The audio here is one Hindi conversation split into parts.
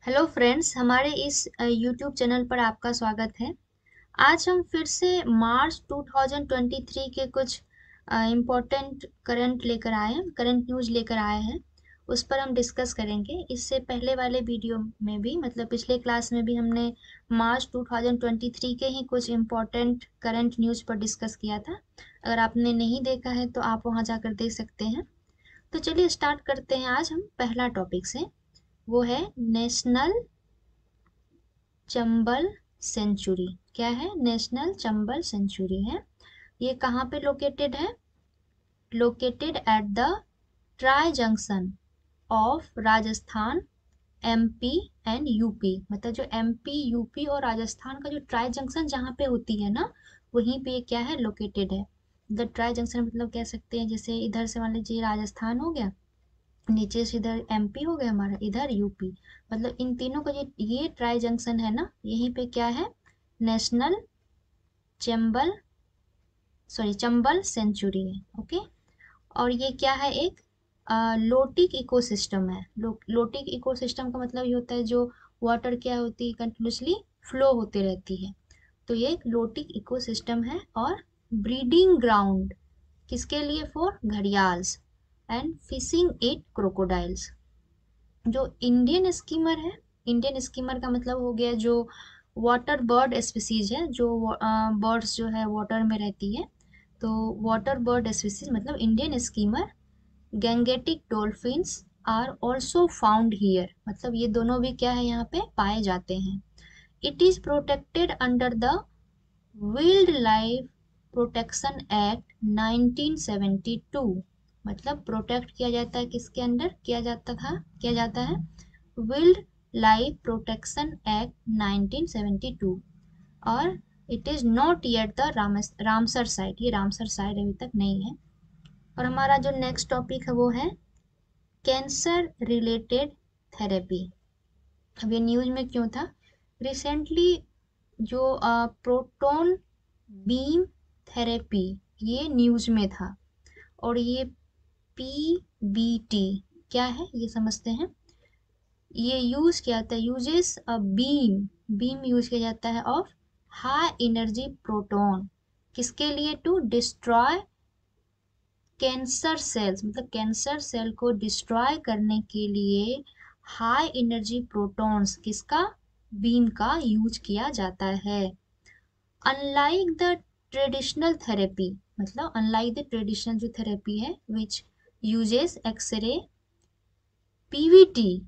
हेलो फ्रेंड्स, हमारे इस यूट्यूब चैनल पर आपका स्वागत है। आज हम फिर से मार्च 2023 के कुछ इम्पोर्टेंट करंट न्यूज़ लेकर आए हैं। उस पर हम डिस्कस करेंगे। इससे पहले वाले वीडियो में भी मतलब पिछले क्लास में भी हमने मार्च 2023 के ही कुछ इम्पोर्टेंट करंट न्यूज़ पर डिस्कस किया था। अगर आपने नहीं देखा है तो आप वहाँ जाकर देख सकते हैं। तो चलिए स्टार्ट करते हैं। आज हम पहला टॉपिक से, वो है नेशनल चंबल सेंचुरी। क्या है? नेशनल चंबल सेंचुरी है। ये कहाँ पे लोकेटेड है? Located at the tri junction of Rajasthan, MP and UP. मतलब जो एमपी, यूपी और राजस्थान का जो ट्राई जंक्शन जहाँ पे होती है ना, वहीं पे क्या है? लोकेटेड है। द ट्राई जंक्शन मतलब कह सकते हैं जैसे इधर से मान लीजिए राजस्थान हो गया, नीचे से इधर एमपी हो गया हमारा, इधर यूपी। मतलब इन तीनों का ये ट्राई जंक्शन है ना, यहीं पे क्या है? नेशनल चंबल चंबल सेंचुरी है। ओके। और ये क्या है? एक लोटिक इकोसिस्टम है। लोटिक इकोसिस्टम का मतलब ये होता है जो वाटर क्या होती है, कंटिन्यूसली फ्लो होती रहती है। तो ये एक लोटिक इकोसिस्टम है। और ब्रीडिंग ग्राउंड किसके लिए? For gharials and fishing it crocodiles. जो इंडियन स्कीमर है, इंडियन स्कीमर का मतलब हो गया जो वाटर बर्ड स्पीसीज है, जो बर्ड्स जो है वाटर में रहती है। तो वाटर बर्ड स्पीसीज मतलब Indian skimmer, Gangetic dolphins are also found here. मतलब ये दोनों भी क्या है? यहाँ पे पाए जाते हैं। It is protected under the wild life protection act 1972। मतलब प्रोटेक्ट किया जाता है, किसके अंडर किया जाता है? Wild life protection act 1972। और it is not yet the Ramsar site. ये रामसर साइट अभी तक नहीं है। और हमारा जो नेक्स्ट टॉपिक है वो है कैंसर रिलेटेड थेरेपी। अब ये न्यूज में क्यों था? रिसेंटली जो प्रोटोन बीम थेरेपी, ये न्यूज में था। और ये पीबीटी क्या है ये समझते हैं। ये यूज किया जाता है, यूजेस अ बीम यूज किया जाता है ऑफ हाई एनर्जी प्रोटॉन। किसके लिए? To destroy cancer cells. मतलब कैंसर सेल को डिस्ट्रॉय करने के लिए हाई एनर्जी प्रोटॉन्स किसका? बीम का यूज किया जाता है। अनलाइक द ट्रेडिशनल थेरेपी, मतलब अनलाइक द ट्रेडिशनल जो थेरेपी है which uses x-ray, PVT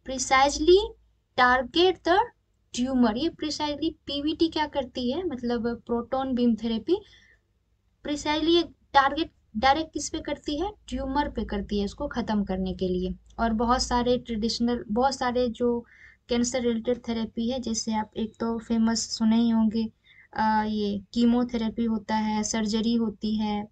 precisely target the tumour. ये प्रिसाइजली पीवीटी क्या करती है? मतलब proton beam therapy precisely target direct किस पे करती है? ट्यूमर पे करती है, इसको खत्म करने के लिए। और बहुत सारे जो कैंसर रिलेटेड थेरेपी है, जैसे आप एक तो फेमस सुने ही होंगे, ये कीमोथेरेपी होता है, सर्जरी होती है,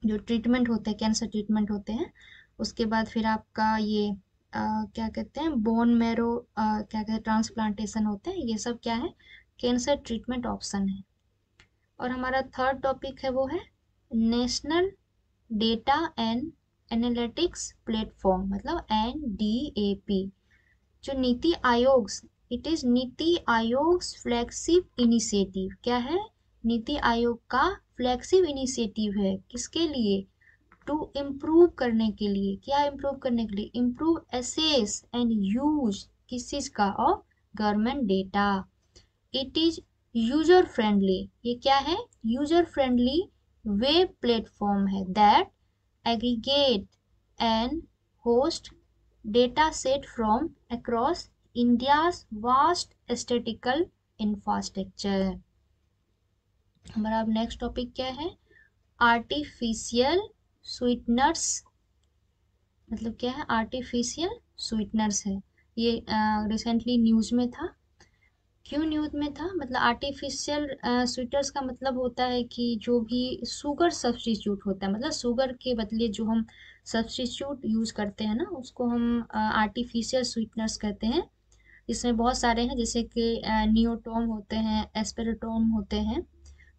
जो ट्रीटमेंट होते हैं, कैंसर ट्रीटमेंट होते हैं। उसके बाद फिर आपका ये क्या कहते हैं, बोन मैरो क्या कहते हैं, ट्रांसप्लांटेशन होते हैं। ये सब क्या है? कैंसर ट्रीटमेंट ऑप्शन है। और हमारा थर्ड टॉपिक है वो है national data and analytics platform, मतलब NDAP। जो NITI Aayog, it is NITI Aayog flagship initiative. क्या है? नीति आयोग का फ्लैगशिप इनिशिएटिव है। किसके लिए? टू इम्प्रूव करने के लिए। क्या इम्प्रूव करने के लिए? इम्प्रूव एसेस एंड यूज किस चीज का? Of government data. It is user friendly. ये क्या है? यूजर फ्रेंडली वेब प्लेटफॉर्म है that aggregate and host data set from across India's vast statistical infrastructure. हमारा अब नेक्स्ट टॉपिक क्या है? Artificial sweeteners. मतलब क्या है? आर्टिफिशियल स्वीटनर्स है। ये रिसेंटली न्यूज में था। क्यों न्यूज में था? मतलब आर्टिफिशियल स्वीटर्स का मतलब होता है कि जो भी शुगर सब्स्टिट्यूट होता है, मतलब शुगर के बदले जो हम सब्स्टिट्यूट यूज करते हैं ना, उसको हम आर्टिफिशियल स्वीटनर्स कहते हैं। इसमें बहुत सारे हैं, जैसे कि नियोटोम होते हैं, एस्पेरेटोम होते हैं।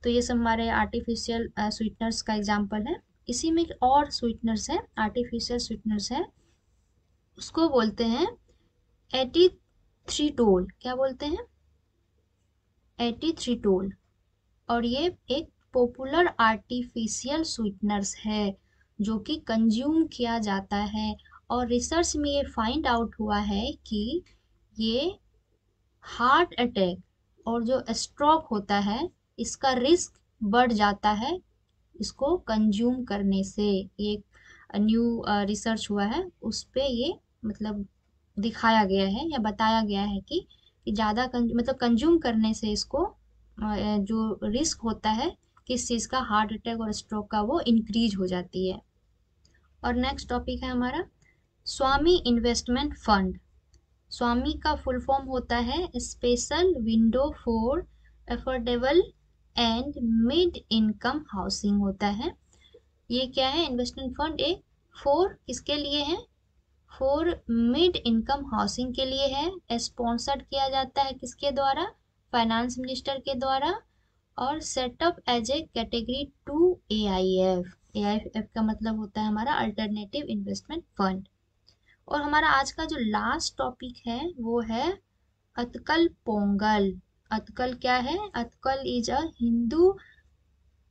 तो ये सब हमारे आर्टिफिशियल स्वीटनर्स का एग्जाम्पल है। इसी में एक और स्वीटनर्स है, आर्टिफिशियल स्वीटनर्स है, उसको बोलते हैं एटीथ्रिटोल, क्या बोलते हैं, एटीथ्रिटोल। और ये एक पॉपुलर आर्टिफिशियल स्वीटनर्स है जो कि कंज्यूम किया जाता है। और रिसर्च में ये फाइंड आउट हुआ है कि ये हार्ट अटैक और जो स्ट्रोक होता है इसका रिस्क बढ़ जाता है इसको कंज्यूम करने से। एक न्यू रिसर्च हुआ है उस पे ये मतलब दिखाया गया है या बताया गया है कि ज़्यादा मतलब कंज्यूम करने से इसको जो रिस्क होता है किस चीज़ का, हार्ट अटैक और स्ट्रोक का, वो इंक्रीज हो जाती है। और नेक्स्ट टॉपिक है हमारा स्वामी इन्वेस्टमेंट फंड। स्वामी का फुल फॉर्म होता है special window for affordable and mid income housing होता है। ये क्या है, इन्वेस्टमेंट फंड एक फॉर किसके लिए है, फॉर मिड इनकम हाउसिंग के लिए है। स्पॉन्सर्ड किया जाता है किसके द्वारा, फाइनेंस मिनिस्टर के द्वारा। और setup as a category two AIF। AIF का मतलब होता है हमारा अल्टरनेटिव इन्वेस्टमेंट फंड। और हमारा आज का जो लास्ट टॉपिक है वो है अतकल पोंगल। अतकल क्या है, Attukal is a Hindu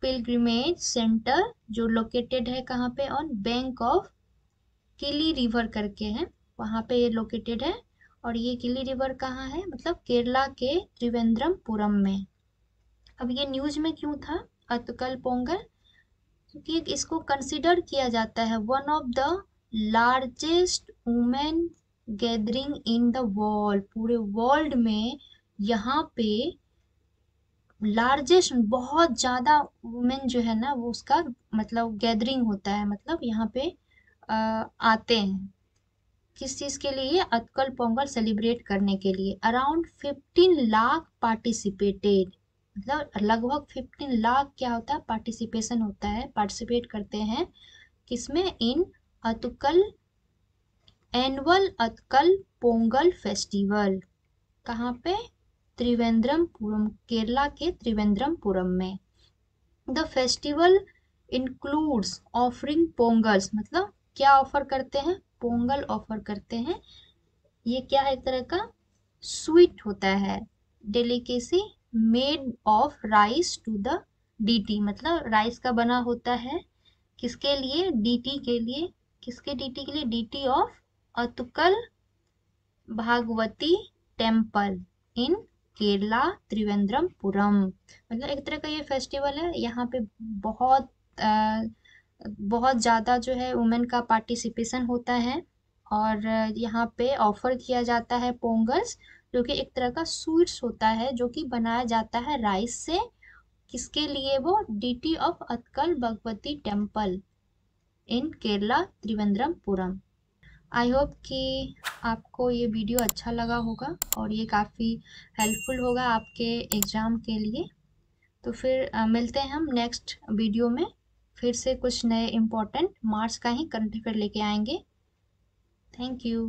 pilgrimage centre जो लोकेटेड है कहाँ पे, on bank of Killi river करके है, वहाँ पे ये लोकेटेड है। और ये किली रिवर कहाँ है, मतलब केरला के त्रिवेंद्रमपुरम में। अब ये न्यूज में क्यों था अतकल पोंगल, क्योंकि इसको कंसिडर किया जाता है one of the largest women gathering in the world. पूरे वर्ल्ड में यहाँ पे लार्जेस्ट, बहुत ज़्यादा वुमेन जो है ना वो उसका मतलब गैदरिंग होता है, मतलब यहाँ पे आते हैं किस चीज़ के लिए, अतकल पोंगल सेलिब्रेट करने के लिए। अराउंड 15 लाख पार्टिसिपेटेड, मतलब लगभग 15 लाख क्या होता है, पार्टिसिपेशन होता है, पार्टिसिपेट करते हैं किसमें, इन अतकल एनुअल अतकल पोंगल फेस्टिवल। कहाँ पे, त्रिवेंद्रमपुरम, केरला के त्रिवेंद्रमपुरम में। The festival includes offering Pongals, मतलब क्या ऑफर करते हैं, पोंगल ऑफर करते हैं। ये क्या है, एक तरह का स्वीट होता है, delicacy made of rice to the deity, मतलब राइस का बना होता है किसके लिए, डीटी के लिए। किसके डीटी के लिए, deity of Attukal Bhagavathi temple in Kerala Thiruvananthapuram. मतलब एक तरह का ये फेस्टिवल है, यहाँ पे बहुत बहुत ज़्यादा जो है वुमेन का पार्टिसिपेशन होता है। और यहाँ पे ऑफर किया जाता है पोंगल्स, जो कि एक तरह का स्वीट्स होता है जो कि बनाया जाता है राइस से। किसके लिए, वो deity of Attukal Bhagavathi temple in Kerala Thiruvananthapuram. I hope कि आपको ये वीडियो अच्छा लगा होगा और ये काफ़ी हेल्पफुल होगा आपके एग्ज़ाम के लिए। तो फिर मिलते हैं हम नेक्स्ट वीडियो में, फिर से कुछ नए इम्पोर्टेंट मार्क्स का ही करंट अफेयर लेके आएंगे। Thank you.